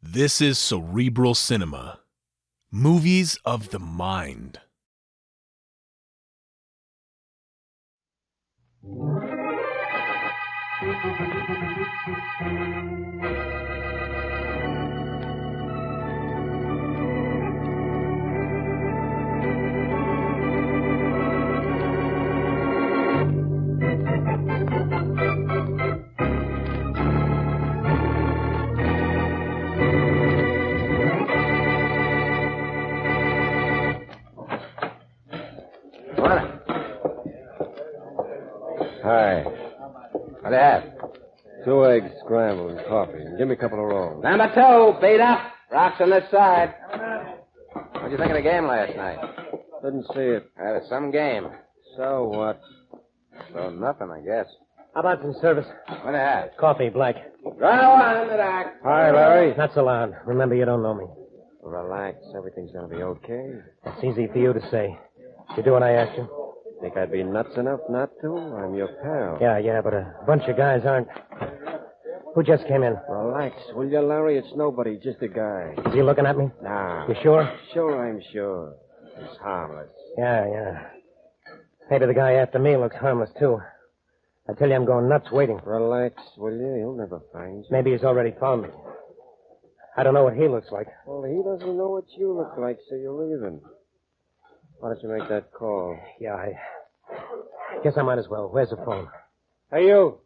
This is Cerebral Cinema. Movies of the mind. Hi. What do you have? 2 eggs scrambled and coffee. And give me a couple of rolls. Number 2, beat up. Rocks on this side. What'd you think of the game last night? Didn't see it. It was some game. So what? So nothing, I guess. How about some service? What do you have? Coffee, black. Right on in the dark. Hi, Larry. Not so loud. Remember, you don't know me. Relax. Everything's going to be okay. It's easy for you to say. You do what I asked you? Think I'd be nuts enough not to? I'm your pal. Yeah, but a bunch of guys aren't. Who just came in? Relax, will you, Larry? It's nobody, just a guy. Is he looking at me? Nah. You sure? Sure, I'm sure. He's harmless. Yeah. Maybe the guy after me looks harmless, too. I tell you, I'm going nuts waiting. Relax, will you? He'll never find you. Maybe he's already found me. I don't know what he looks like. Well, he doesn't know what you look like, so you're leaving. Why don't you make that call? Yeah, I guess I might as well. Where's the phone? Hey, you.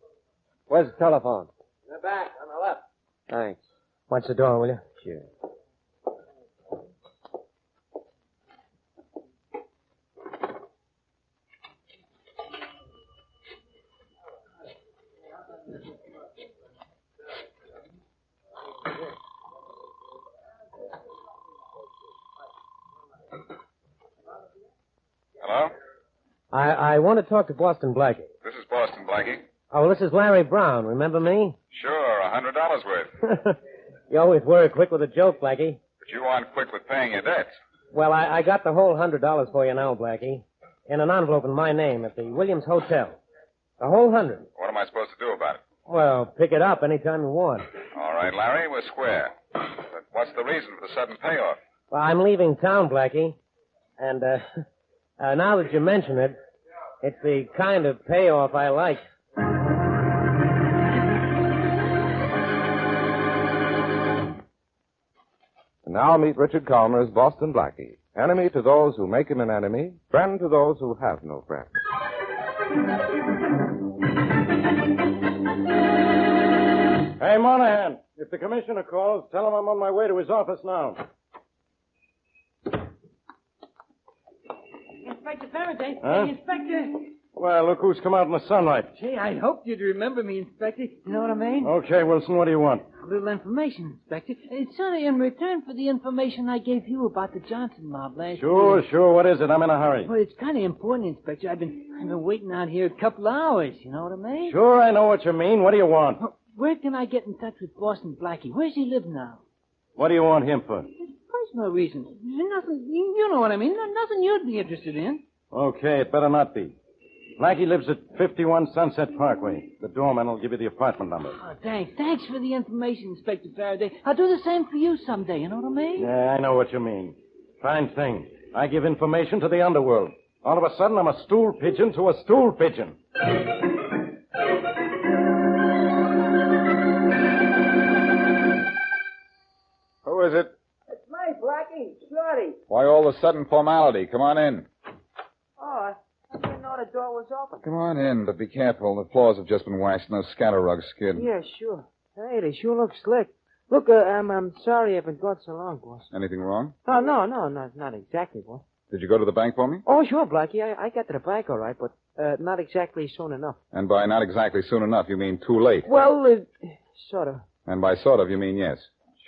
Where's the telephone? In the back, on the left. Thanks. Watch the door, will you? Sure. Hello? I want to talk to Boston Blackie. This is Boston, Blackie. Oh, this is Larry Brown. Remember me? Sure, $100 worth. You always were quick with a joke, Blackie. But you aren't quick with paying your debts. Well, I got the whole $100 for you now, Blackie. In an envelope in my name at the Williams Hotel. The whole 100. What am I supposed to do about it? Well, pick it up anytime you want. All right, Larry, we're square. But what's the reason for the sudden payoff? Well, I'm leaving town, Blackie. And, now that you mention it, it's the kind of payoff I like. And now meet Richard Calmer's Boston Blackie. Enemy to those who make him an enemy, friend to those who have no friend. Hey, Monahan, if the commissioner calls, tell him I'm on my way to his office now. Inspector Faraday. Huh? Hey, Inspector. Well, look who's come out in the sunlight. Gee, I hoped you'd remember me, Inspector. You know what I mean? Okay, Wilson, what do you want? A little information, Inspector. It's only in return for the information I gave you about the Johnson mob last year. Sure. What is it? I'm in a hurry. Well, it's kind of important, Inspector. I've been waiting out here a couple of hours. You know what I mean? Sure, I know what you mean. What do you want? Where can I get in touch with Boston Blackie? Where's he live now? What do you want him for? Personal reasons. Nothing. You know what I mean. Nothing you'd be interested in. Okay, it better not be. Blackie lives at 51 Sunset Parkway. The doorman will give you the apartment number. Oh, thanks. Thanks for the information, Inspector Faraday. I'll do the same for you someday. You know what I mean? Yeah, I know what you mean. Fine thing. I give information to the underworld. All of a sudden, I'm a stool pigeon to a stool pigeon. Who is it? It's me, Blackie. Shorty. Why all the sudden formality? Come on in. Oh, I didn't know the door was open. Come on in, but be careful. The floors have just been waxed and those scatter rugs skid. Yeah, sure. Hey, they sure look slick. Look, I'm sorry I've been gone so long, boss. Anything wrong? Oh, no, not exactly, boss. Did you go to the bank for me? Oh, sure, Blackie. I got to the bank all right, but not exactly soon enough. And by not exactly soon enough, you mean too late. Well, sort of. And by sort of, you mean yes.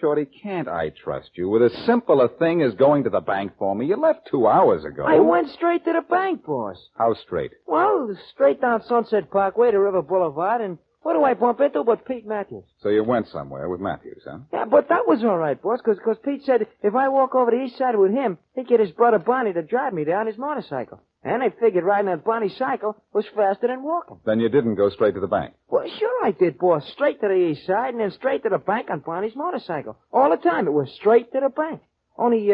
Shorty, can't I trust you with as simple a thing as going to the bank for me? You left 2 hours ago. I went straight to the bank, boss. How straight? Well, straight down Sunset Parkway to River Boulevard, and what do I bump into but Pete Matthews? So you went somewhere with Matthews, huh? Yeah, but that was all right, boss, because Pete said if I walk over the east side with him, he'd get his brother Barney to drive me there on his motorcycle. And I figured riding that Bonnie's cycle was faster than walking. Then you didn't go straight to the bank. Well, sure I did, boss. Straight to the east side and then straight to the bank on Bonnie's motorcycle. All the time it was straight to the bank. Only,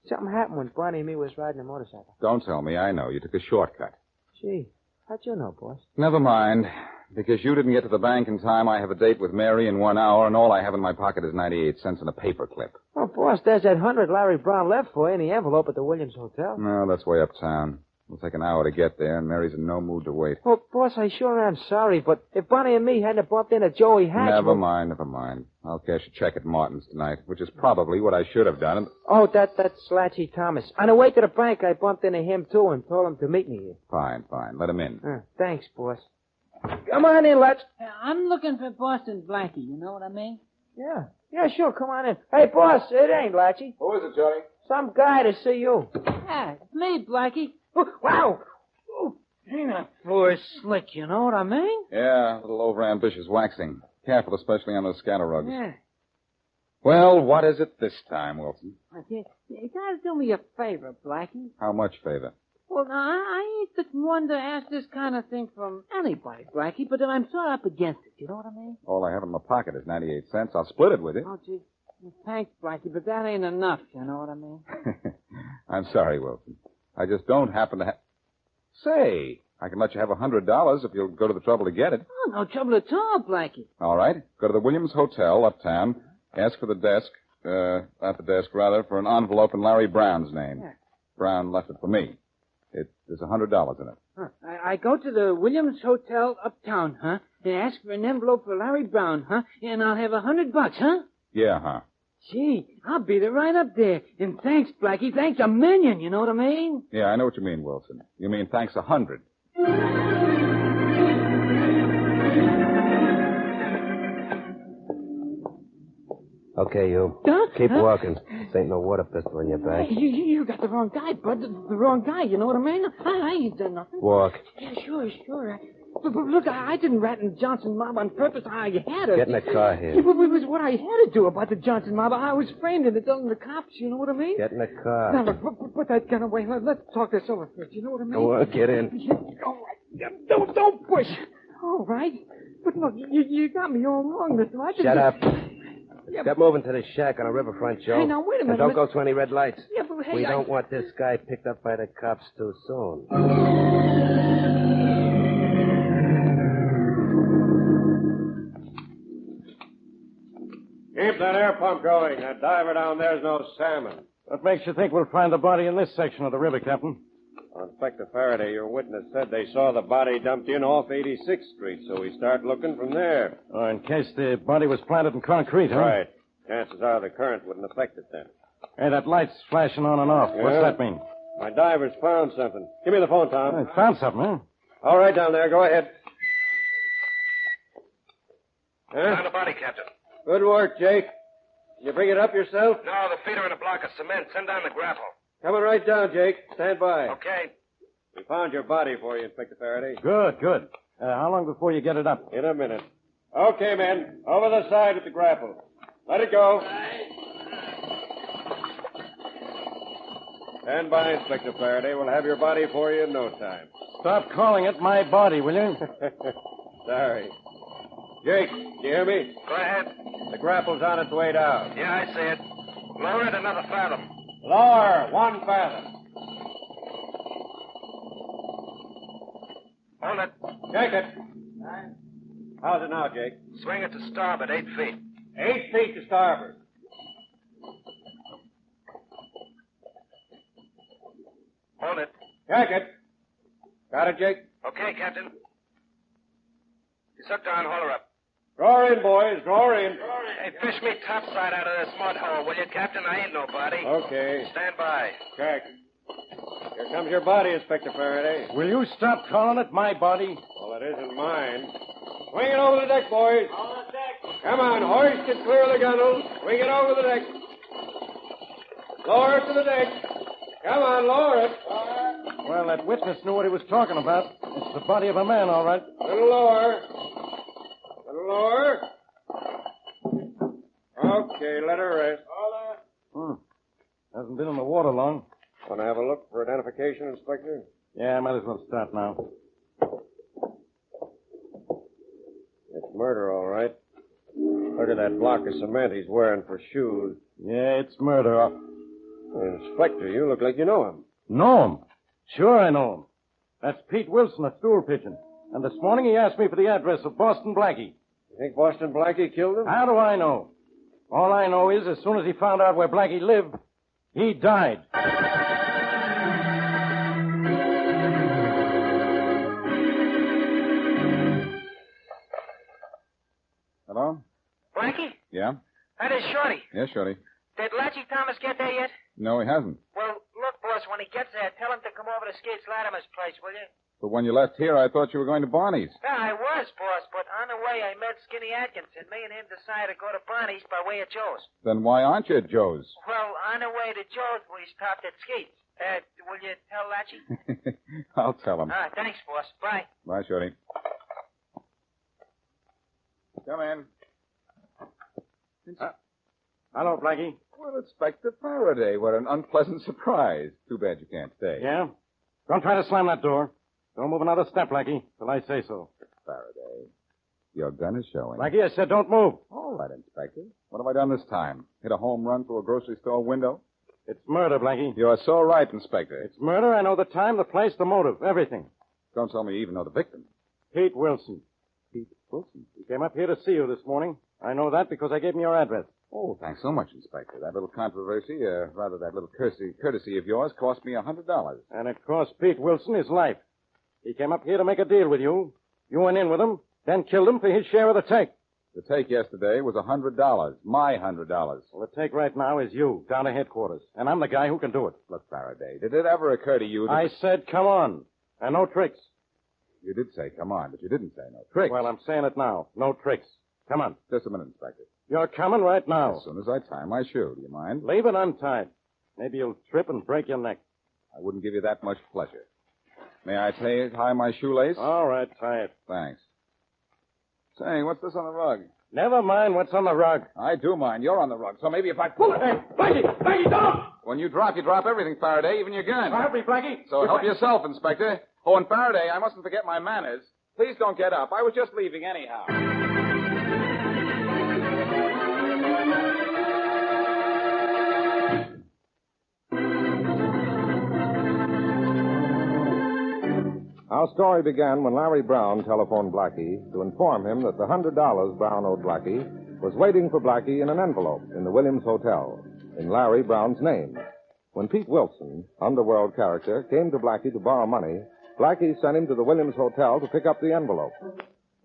something happened when Bonnie and me was riding the motorcycle. Don't tell me. I know. You took a shortcut. Gee, how'd you know, boss? Never mind. Because you didn't get to the bank in time, I have a date with Mary in 1 hour, and all I have in my pocket is 98 cents and a paper clip. Well, boss, there's that 100 Larry Brown left for you in the envelope at the Williams Hotel. No, that's way uptown. It'll take an hour to get there, and Mary's in no mood to wait. Well, boss, I sure am sorry, but if Bonnie and me hadn't bumped into Joey Hatch... Never mind. I'll cash a check at Martin's tonight, which is probably what I should have done. Oh, that's Slatchy Thomas. On the way to the bank, I bumped into him, too, and told him to meet me here. Fine. Let him in. Thanks, boss. Come on in, Let's. I'm looking for Boston Blackie, you know what I mean? Yeah, sure, come on in. Hey, boss, it ain't Latchy. Who is it, Johnny? Some guy to see you. Yeah, it's me, Blackie. Oh, wow! Oh, that floor's slick, you know what I mean? Yeah, a little overambitious waxing. Careful, especially on those scatter rugs. Yeah. Well, what is it this time, Wilson? You gotta do me a favor, Blackie. How much favor? Well, now, I ain't the one to ask this kind of thing from anybody, Blackie, but I'm sort of up against it, you know what I mean? All I have in my pocket is 98 cents. I'll split it with you. Oh, gee. Thanks, Blackie, but that ain't enough, you know what I mean? I'm sorry, Wilson. I just don't happen to have... Say, I can let you have $100 if you'll go to the trouble to get it. Oh, no trouble at all, Blackie. All right. Go to the Williams Hotel uptown. Ask for the desk, not the desk, rather, for an envelope in Larry Brown's name. Yeah. Brown left it for me. There's $100 in it. Huh. I go to the Williams Hotel uptown, huh? And ask for an envelope for Larry Brown, huh? And I'll have $100, huh? Yeah, huh? Gee, I'll be there right up there. And thanks, Blackie. Thanks a million, you know what I mean? Yeah, I know what you mean, Wilson. You mean thanks 100. Okay, you. Huh? Keep Huh? walking. This ain't no water pistol in your bag. You got the wrong guy, bud. The wrong guy, you know what I mean? I ain't done nothing. Walk. Yeah, sure. But look, I didn't rat in the Johnson mob on purpose. I had to. Get in the car here. It was what I had to do about the Johnson mob. I was framed in telling the cops, you know what I mean? Get in the car. Now, look, put that gun away. Let's talk this over first, you know what I mean? Go on, get in. All right. Don't push. All right. But look, you got me all wrong, mister. I didn't... Shut up. Yeah, Get moving to the shack on the riverfront, Joe. Hey, now, wait a minute. And don't go through any red lights. Yeah, but hey, We don't want this guy picked up by the cops too soon. Keep that air pump going. That diver down there's no salmon. What makes you think we'll find the body in this section of the river, Captain? Well, Inspector Faraday, your witness said they saw the body dumped in off 86th Street, so we start looking from there. Oh, in case the body was planted in concrete, huh? Right. Chances are the current wouldn't affect it then. Hey, that light's flashing on and off. Yeah? What's that mean? My diver's found something. Give me the phone, Tom. I found something, huh? All right, down there. Go ahead. Found a body, Captain. Good work, Jake. Did you bring it up yourself? No, the feet are in a block of cement. Send down the grapple. Coming right down, Jake. Stand by. Okay. We found your body for you, Inspector Faraday. Good. How long before you get it up? In a minute. Okay, men. Over the side with the grapple. Let it go. Stand by, Inspector Faraday. We'll have your body for you in no time. Stop calling it my body, will you? Sorry. Jake, do you hear me? Go ahead. The grapple's on its way down. Yeah, I see it. Lower it another fathom. Lower, 1 fathom. Hold it. Check it. How's it now, Jake? Swing it to starboard 8 feet. 8 feet to starboard. Hold it. Check it. Got it, Jake? Okay, Captain. You suck down, haul her up. Draw in, boys. Draw in. Hey, fish me topside out of this mud hole, will you, Captain? I ain't nobody. Okay. Stand by. Check. Here comes your body, Inspector Faraday. Will you stop calling it my body? Well, it isn't mine. Swing it over the deck, boys. On the deck. Come on, hoist it clear of the gunnels. Swing it over the deck. Lower it to the deck. Come on, lower it. Well, that witness knew what he was talking about. It's the body of a man, all right. A little lower. A little lower. Okay, let her rest. Hasn't been in the water long. Want to have a look for identification, Inspector? Yeah, I might as well start now. It's murder, all right. Look at that block of cement he's wearing for shoes. Yeah, it's murder. Inspector, you look like you know him. Know him? Sure I know him. That's Pete Wilson, a stool pigeon. And this morning he asked me for the address of Boston Blackie. You think Boston Blackie killed him? How do I know? All I know is as soon as he found out where Blackie lived, he died. Hello? Blackie? Yeah? That is Shorty. Yes, Shorty. Did Latchy Thomas get there yet? No, he hasn't. Well, look, boss, when he gets there, tell him to come over to Skates Latimer's place, will you? But when you left here, I thought you were going to Barney's. Yeah, I was, boss, but on the way I met Skinny Atkinson. Me and him decided to go to Barney's by way of Joe's. Then why aren't you at Joe's? Well, on the way to Joe's, we stopped at Skates. Will you tell Latchy? I'll tell him. Thanks, boss. Bye. Bye, Shorty. Come in. Hello, Blackie. Well, Inspector Faraday. What an unpleasant surprise. Too bad you can't stay. Yeah? Don't try to slam that door. Don't move another step, Blackie, till I say so. Faraday, your gun is showing. Blackie, I said don't move. All right, Inspector. What have I done this time? Hit a home run through a grocery store window? It's murder, Blackie. You're so right, Inspector. It's murder. I know the time, the place, the motive, everything. Don't tell me you even know the victim. Pete Wilson. Pete Wilson? He came up here to see you this morning. I know that because I gave him your address. Oh, thanks so much, Inspector. That little controversy, that little courtesy of yours cost me $100. And it cost Pete Wilson his life. He came up here to make a deal with you. You went in with him, then killed him for his share of the take. The take yesterday was $100. My $100. Well, the take right now is you, down to headquarters. And I'm the guy who can do it. Look, Faraday, did it ever occur to you that... I said, come on. And no tricks. You did say, come on, but you didn't say no tricks. Well, I'm saying it now. No tricks. Come on. Just a minute, Inspector. You're coming right now. As soon as I tie my shoe, do you mind? Leave it untied. Maybe you'll trip and break your neck. I wouldn't give you that much pleasure. May I tie my shoelace? All right, tie it. Thanks. Say, what's this on the rug? Never mind what's on the rug. I do mind. You're on the rug, so maybe if I pull it... Hey, Blackie, don't! When you drop everything, Faraday, even your gun. Help me, Blackie. So help yourself, Inspector. Oh, and Faraday, I mustn't forget my manners. Please don't get up. I was just leaving anyhow. Our story began when Larry Brown telephoned Blackie to inform him that the $100 Brown owed Blackie was waiting for Blackie in an envelope in the Williams Hotel, in Larry Brown's name. When Pete Wilson, underworld character, came to Blackie to borrow money, Blackie sent him to the Williams Hotel to pick up the envelope.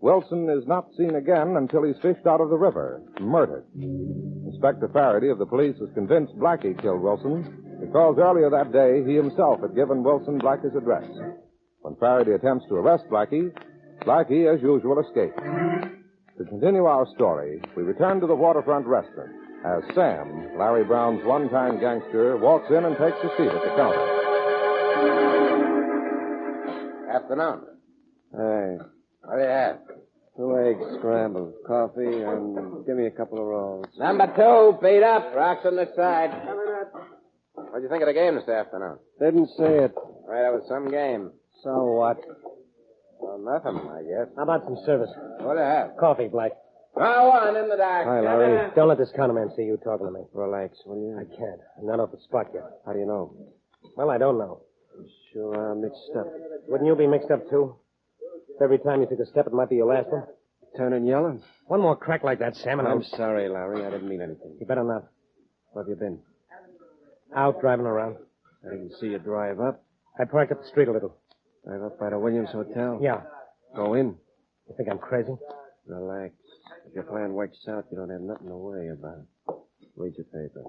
Wilson is not seen again until he's fished out of the river, murdered. Inspector Faraday of the police is convinced Blackie killed Wilson because earlier that day he himself had given Wilson Blackie's address. When Faraday attempts to arrest Blackie, Blackie, as usual, escapes. To continue our story, we return to the waterfront restaurant as Sam, Larry Brown's one-time gangster, walks in and takes a seat at the counter. Afternoon. Hey, What do you have? 2 eggs scrambled, coffee, and give me a couple of rolls. Number 2, beat up. Rocks on the side. What'd you think of the game this afternoon? Didn't see it. Right, that was some game. So what? Well, nothing, I guess. How about some service? What do you have? Coffee, Black. Go on, in the dark. Hi, Larry. Don't let this counterman see you talking to me. Relax, will you? I can't. I'm not off the spot yet. How do you know? Well, I don't know. Sure, I'm mixed up. Wouldn't you be mixed up, too? Every time you took a step, it might be your last one. Turning yellow? One more crack like that, Sam, and I'm sorry, Larry. I didn't mean anything. You better not. Where have you been? Out driving around. I didn't see you drive up. I parked up the street a little. Drive up by the Williams Hotel? Yeah. Go in. You think I'm crazy? Relax. If your plan works out, you don't have nothing to worry about. Read your paper.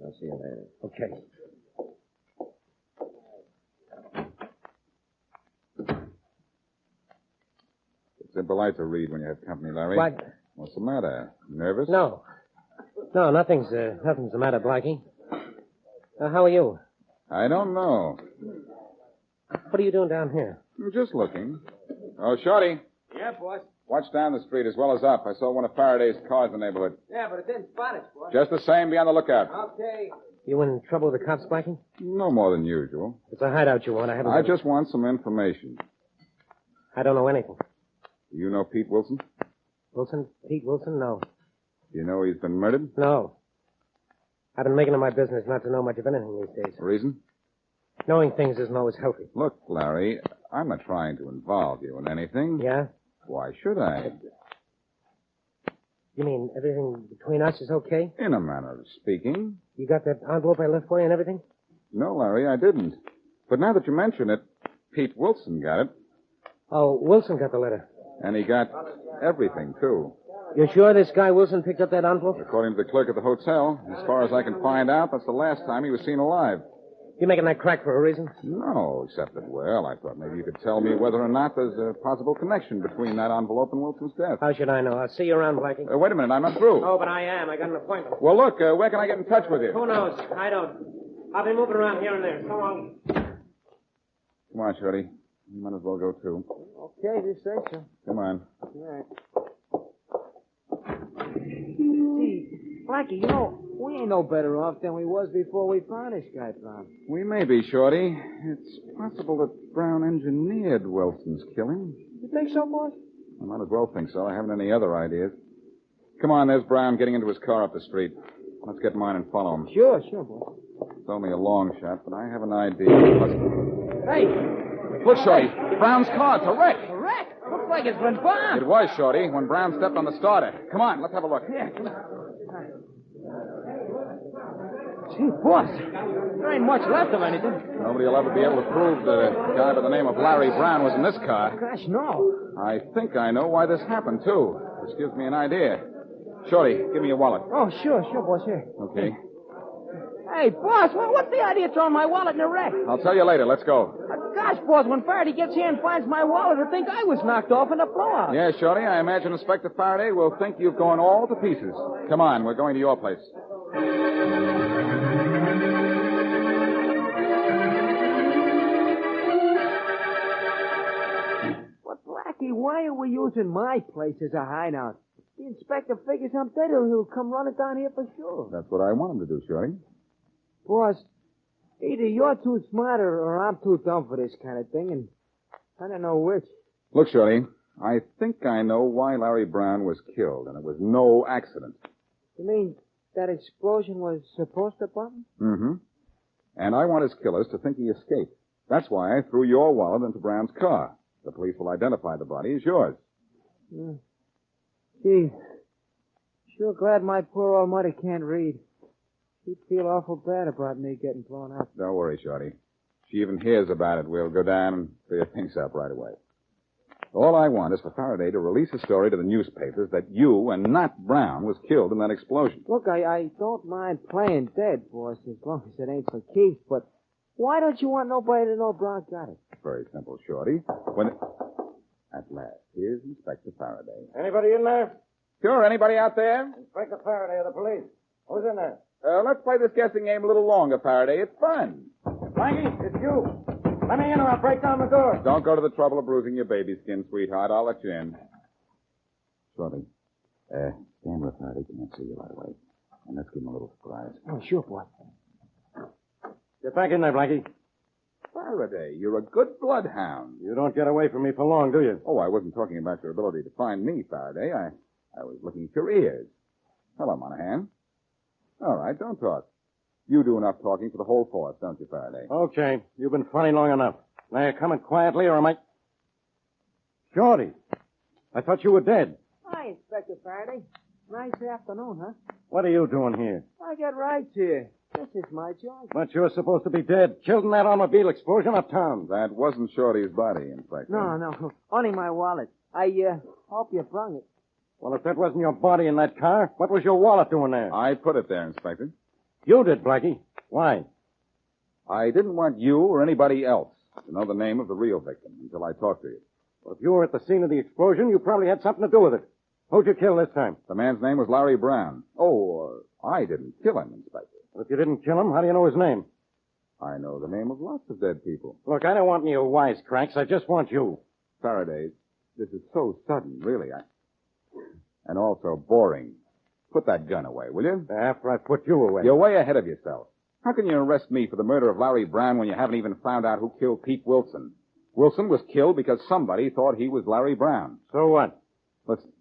I'll see you later. Okay. It's impolite to read when you have company, Larry. What? What's the matter? Nervous? No. No, nothing's the matter, Blackie. How are you? I don't know. What are you doing down here? I'm just looking. Oh, Shorty. Yeah, boss. Watch down the street as well as up. I saw one of Faraday's cars in the neighborhood. Yeah, but it didn't spot us, boss. Just the same, be on the lookout. Okay. You in trouble with the cops, Blackie? No more than usual. It's a hideout you want. I just want some information. I don't know anything. Do you know Pete Wilson? Wilson? Pete Wilson? No. Do you know he's been murdered? No. I've been making it my business not to know much of anything these days. Reason? Knowing things isn't always healthy. Look, Larry, I'm not trying to involve you in anything. Yeah? Why should I? You mean everything between us is okay? In a manner of speaking. You got that envelope I left for you and everything? No, Larry, I didn't. But now that you mention it, Pete Wilson got it. Oh, Wilson got the letter. And he got everything, too. You sure this guy Wilson picked up that envelope? According to the clerk at the hotel, as far as I can find out, that's the last time he was seen alive. You making that crack for a reason? No, except that, well, I thought maybe you could tell me whether or not there's a possible connection between that envelope and Wilson's death. How should I know? I'll see you around, Blackie. Wait a minute, I'm not through. Oh, but I am. I got an appointment. Well, look, where can I get in touch with you? Who knows? I don't. I'll be moving around here and there. So long. Come on, Shorty. You might as well go, too. Okay, just say so. Come on. All right. See, Blackie, you know, we ain't no better off than we was before we found this guy, Brown. We may be, Shorty. It's possible that Brown engineered Wilson's killing. You think so, boss? I might as well think so. I haven't any other ideas. Come on, there's Brown getting into his car up the street. Let's get mine and follow him. Sure, boss. It's only a long shot, but I have an idea. Hey! Look, Shorty. Brown's car. It's a wreck. A wreck? Looks like it's been bombed. It was, Shorty, when Brown stepped on the starter. Come on, let's have a look. Yeah, come on. Gee, boss, there ain't much left of anything. Nobody will ever be able to prove that a guy by the name of Larry Brown was in this car. Gosh, no. I think I know why this happened, too. This gives me an idea. Shorty, give me your wallet. Oh, sure, boss, here. Okay. Hey, boss, what's the idea of throwing my wallet in the wreck? I'll tell you later. Let's go. Gosh, boss, when Faraday gets here and finds my wallet, he'll think I was knocked off in a blowout. Yeah, Shorty, I imagine Inspector Faraday will think you've gone all to pieces. Come on, we're going to your place. But, Blackie, why are we using my place as a hideout? The inspector figures I'm dead, he'll come running down here for sure. That's what I want him to do, Shorty. Boss, either you're too smart or I'm too dumb for this kind of thing, and I don't know which. Look, Shorty, I think I know why Larry Brown was killed, and it was no accident. You mean that explosion was supposed to bomb? Mm-hmm. And I want his killers to think he escaped. That's why I threw your wallet into Brown's car. The police will identify the body as yours. Yeah. Gee, sure glad my poor old mother can't read. She'd feel awful bad about me getting blown up. Don't worry, Shorty. If she even hears about it, we'll go down and clear things up right away. All I want is for Faraday to release a story to the newspapers that you and not Brown was killed in that explosion. Look, I don't mind playing dead, boss, as long as it ain't for keeps, but why don't you want nobody to know Brown got it? Very simple, Shorty. At last, here's Inspector Faraday. Anybody in there? Sure, anybody out there? Inspector Faraday of the police. Who's in there? Let's play this guessing game a little longer, Faraday. It's fun. Blackie, it's you. Let me in or I'll break down the door. Don't go to the trouble of bruising your baby skin, sweetheart. I'll let you in. Shorty, stand where Faraday can't see you right away. And let's give him a little surprise. Oh, sure, boy. Get back in there, Blackie. Faraday, you're a good bloodhound. You don't get away from me for long, do you? Oh, I wasn't talking about your ability to find me, Faraday. I was looking at your ears. Hello, Monahan. All right, don't talk. You do enough talking for the whole force, don't you, Faraday? Okay. You've been funny long enough. Now you're coming quietly or am I... Shorty, I thought you were dead. Hi, Inspector Faraday. Nice afternoon, huh? What are you doing here? I got rights here. This is my job. But you're supposed to be dead, killed in that automobile explosion uptown. That wasn't Shorty's body, Inspector. No. Only my wallet. I hope you brung it. Well, if that wasn't your body in that car, what was your wallet doing there? I put it there, Inspector. You did, Blackie. Why? I didn't want you or anybody else to know the name of the real victim until I talked to you. Well, if you were at the scene of the explosion, you probably had something to do with it. Who'd you kill this time? The man's name was Larry Brown. Oh, I didn't kill him, Inspector. Well, if you didn't kill him, how do you know his name? I know the name of lots of dead people. Look, I don't want any wisecracks. I just want you. Faraday, This is so sudden, really. And also boring. Put that gun away, will you? After I put you away. You're way ahead of yourself. How can you arrest me for the murder of Larry Brown when you haven't even found out who killed Pete Wilson? Wilson was killed because somebody thought he was Larry Brown. So what? Listen,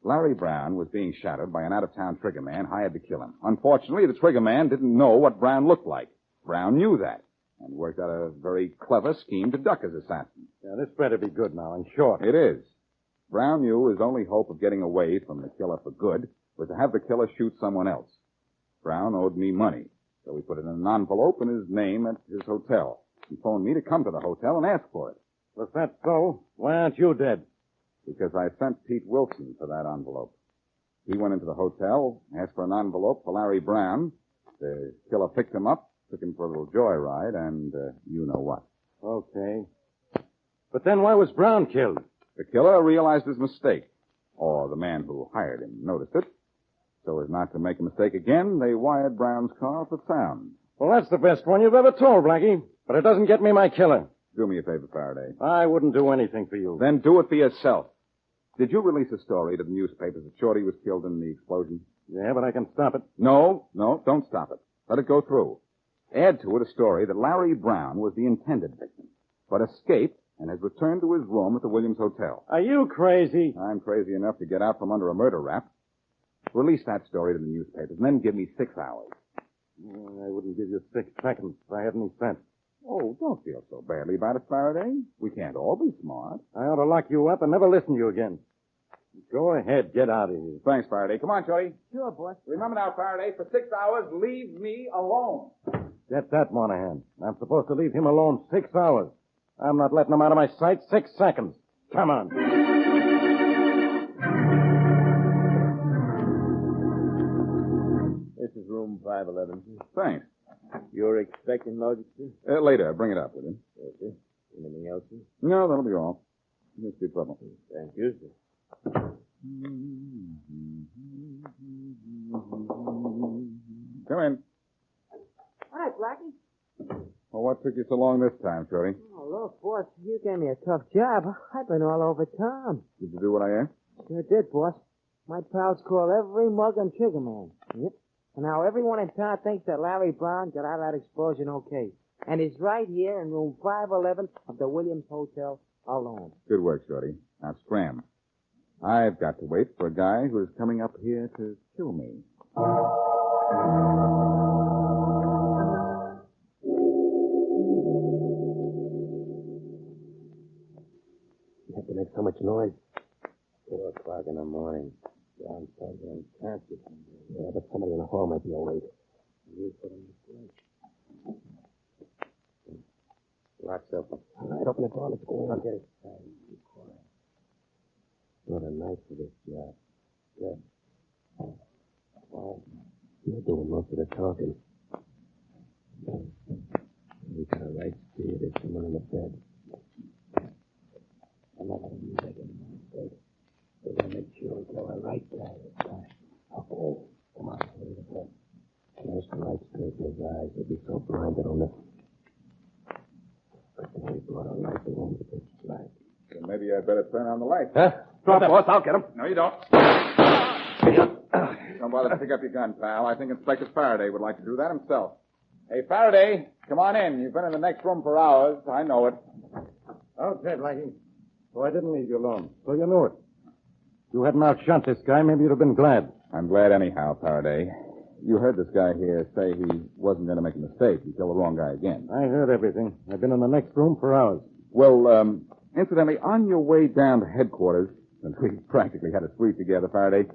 Larry Brown was being shadowed by an out-of-town trigger man hired to kill him. Unfortunately, the trigger man didn't know what Brown looked like. Brown knew that and worked out a very clever scheme to duck his assassin. Yeah, this better be good now, and short. It is. Brown knew his only hope of getting away from the killer for good was to have the killer shoot someone else. Brown owed me money, so we put it in an envelope in his name at his hotel. He phoned me to come to the hotel and ask for it. If that's so, why aren't you dead? Because I sent Pete Wilson for that envelope. He went into the hotel, asked for an envelope for Larry Brown. The killer picked him up, took him for a little joyride, and you know what. Okay. But then why was Brown killed? The killer realized his mistake, or the man who hired him noticed it. So as not to make a mistake again, they wired Brown's car for sound. Well, that's the best one you've ever told, Blackie. But it doesn't get me my killer. Do me a favor, Faraday. I wouldn't do anything for you. Then do it for yourself. Did you release a story to the newspapers that Shorty was killed in the explosion? Yeah, but I can stop it. No, don't stop it. Let it go through. Add to it a story that Larry Brown was the intended victim, but escaped and has returned to his room at the Williams Hotel. Are you crazy? I'm crazy enough to get out from under a murder rap. Release that story to the newspapers, and then give me 6 hours. I wouldn't give you 6 seconds if I had any sense. Oh, don't feel so badly about it, Faraday. We can't all be smart. I ought to lock you up and never listen to you again. Go ahead, get out of here. Thanks, Faraday. Come on, Shorty. Sure, boss. Remember now, Faraday, for 6 hours, leave me alone. Get that, Monahan. I'm supposed to leave him alone 6 hours. I'm not letting him out of my sight 6 seconds. Come on. This is room 511. Thanks. You're expecting luggage, sir? Later, bring it up, will you? Yes, sir. Anything else, sir? No, that'll be all. This be trouble. Thank you, sir. Come in. All right, Blackie. Well, what took you so long this time, Shorty? Oh, look, boss, you gave me a tough job. I've been all over town. Did you do what I asked? Sure did, boss. My pals call every mug and trigger man. Yep. And now everyone in town thinks that Larry Brown got out of that explosion okay. And he's right here in room 511 of the Williams Hotel alone. Good work, Shorty. Now scram. I've got to wait for a guy who is coming up here to kill me. You have to make so much noise. 4 o'clock in the morning. Downstairs in concert. Yeah, but somebody in the hall might be awake. You put him to sleep. Lock's open. All right, open the door. Let's go in. I'll get it. Be quiet. What a night for this job. Good. Well, you're doing most of the talking. We got a right steer. There's someone in the bed. I'm not letting you make any mistake. We're going to make sure we go right there this time. Okay. Come on, go to the bed. Flash the light straight in his eyes. He'll be so blinded on this. But then we brought a light to him with pitch black. Then maybe I'd better turn on the light. Huh? Drop, boss. I'll get him. No, you don't. Don't bother to pick up your gun, pal. I think Inspector Faraday would like to do that himself. Hey, Faraday, come on in. You've been in the next room for hours. I know it. Okay, Blackie. So I didn't leave you alone. So you knew it. If you hadn't outshot this guy, maybe you'd have been glad. I'm glad anyhow, Faraday. You heard this guy here say he wasn't going to make a mistake. He killed the wrong guy again. I heard everything. I've been in the next room for hours. Well, incidentally, on your way down to headquarters, since we practically had a suite together, Faraday,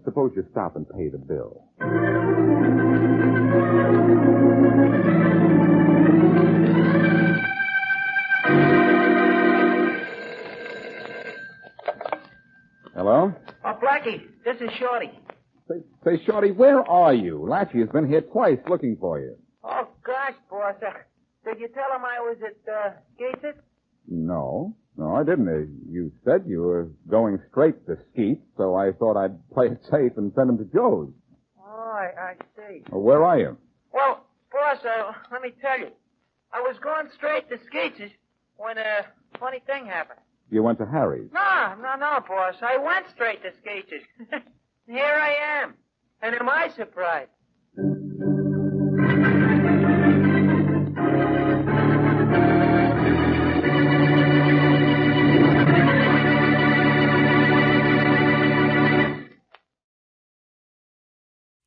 suppose you stop and pay the bill. Hello? Oh, Blackie, this is Shorty. Say, Shorty, where are you? Latchy has been here twice looking for you. Oh, gosh, boss. Did you tell him I was at Gateshead? No, I didn't. You said you were going straight to Skeet, so I thought I'd play it safe and send him to Joe's. Oh, I see. Well, where are you? Well, boss, let me tell you. I was going straight to Skeet's when a funny thing happened. You went to Harry's. No, boss. I went straight to Skeeter's. Here I am. And am I surprised?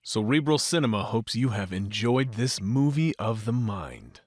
Cerebral Cinema hopes you have enjoyed this movie of the mind.